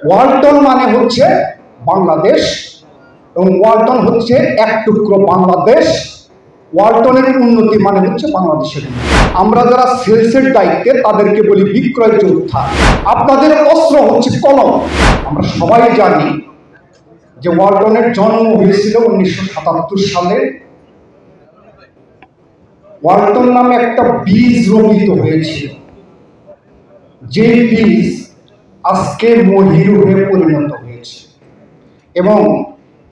ওয়ালটন মানে হচ্ছে বাংলাদেশ এবং ওয়ালটন হচ্ছে এক টুকরো বাংলাদেশ। ওয়ালটনের উন্নতি মানে হচ্ছে বাংলাদেশের উন্নতি। আমরা যারা সেলসের দায়িত্বে তাদেরকে বলি বিক্রয় যোদ্ধা। আপনাদের অস্ত্র হচ্ছে কলম। আমরা সবাই জানি যে ওয়ালটনের জন্ম হয়েছিল 1977 সালে। ওয়ালটন নামে একটা বীজ রোপিত হয়েছিল, যে বীজ আজকে মহিরু হয়ে পরিণত হয়েছে। এবং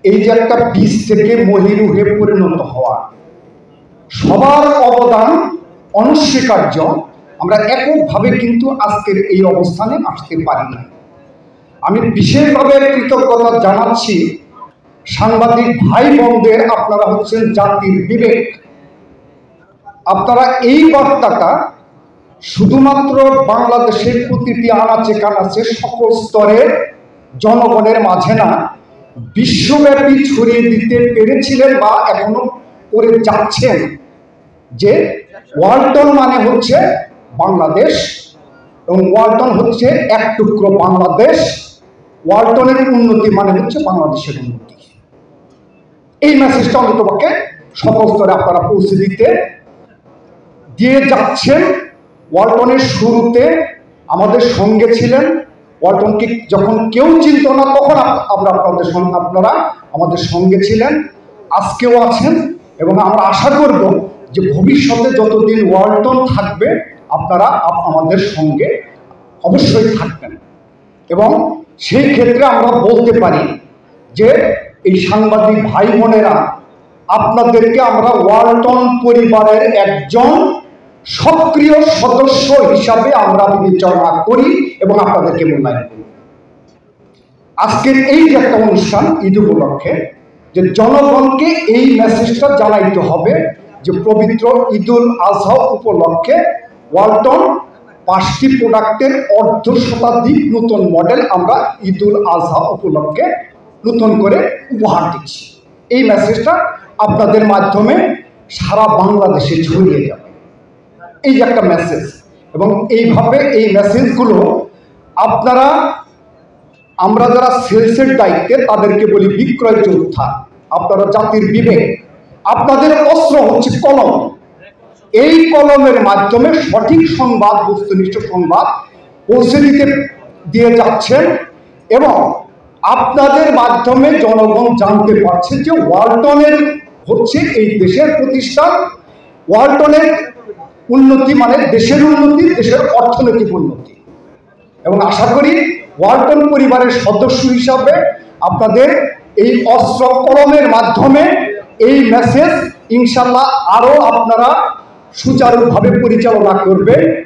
এই যে একটা বীজ থেকে মহিরু হয়ে পরিণত হওয়া, সবার অবদান অনস্বীকার্য। আমরা এককভাবে কিন্তু আজকের এই অবস্থানে আসতে পারি না। আমি বিশেষভাবে কৃতজ্ঞতা জানাচ্ছি সাংবাদিক ভাই বোনদের। আপনারা হচ্ছেন জাতির বিবেক। আপনারা এই বার্তাটা শুধুমাত্র বাংলাদেশের প্রতিটি আনাচে কানাচে সকল স্তরের জনগণের মাঝে না, বিশ্বব্যাপী ছড়িয়ে দিতে পেরেছিলেন বা এখনো করে যাচ্ছেন যে ওয়ালটন মানে হচ্ছে বাংলাদেশ এবং ওয়ালটন হচ্ছে এক টুকরো বাংলাদেশ। ওয়ালটনের উন্নতি মানে হচ্ছে বাংলাদেশের উন্নতি। এই মেসেজটা অন্ততপক্ষে সকল স্তরে আপনারা পৌঁছে দিয়ে যাচ্ছেন। ওয়ালটনের শুরুতে আমাদের সঙ্গে ছিলেন। ওয়ালটনকে যখন কেউ চিনত না তখন আপনারা আমাদের সঙ্গে ছিলেন, আজকেও আছেন এবং আমরা আশা করব যে ভবিষ্যতে যতদিন ওয়ালটন থাকবে আপনারা আমাদের সঙ্গে অবশ্যই থাকবেন। এবং সেই ক্ষেত্রে আমরা বলতে পারি যে এই সাংবাদিক ভাই বোনেরা, আপনাদেরকে আমরা ওয়ালটন পরিবারের একজন সক্রিয় সদস্য হিসাবে আমরা বিবেচনা করি এবং আপনাদেরকে মূল্যায়ন করি। আজকের এই যে একটা অনুষ্ঠান ঈদ উপলক্ষে, যে জনগণকে এই মেসেজটা জানাইতে হবে যে পবিত্র ঈদুল আজহা উপলক্ষে ওয়ালটন 5টি প্রোডাক্টের অর্ধশতাধিক নতুন মডেল আমরা ঈদুল আজহা উপলক্ষে নতুন করে উপহার দিচ্ছি। এই মেসেজটা আপনাদের মাধ্যমে সারা বাংলাদেশে ছড়িয়ে যাবে। এই যে একটা মেসেজ, এবং এইভাবে এই মেসেজগুলো আমরা যারা সেলসের দায়িত্বে তাদেরকে বলি বিক্রয় যোদ্ধা। আপনারা জাতির বিবেক। আপনাদের অস্ত্র হচ্ছে কলম। এই কলমের মাধ্যমে সঠিক সংবাদ, বস্তুনিষ্ঠ সংবাদ পৌঁছে দিয়ে যাচ্ছেন এবং আপনাদের মাধ্যমে জনগণ জানতে পারছে যে ওয়ালটনের হচ্ছে এই দেশের প্রতিষ্ঠান। ওয়ালটনের উন্নতি মানে দেশের উন্নতি, দেশের অর্থনৈতিক উন্নতি। এবং আশা করি ওয়ালটন পরিবারের সদস্য হিসাবে আপনাদের এই অস্ত্র কলমের মাধ্যমে এই মেসেজ ইনশাল্লাহ আরো আপনারা সুচারুভাবে পরিচালনা করবে।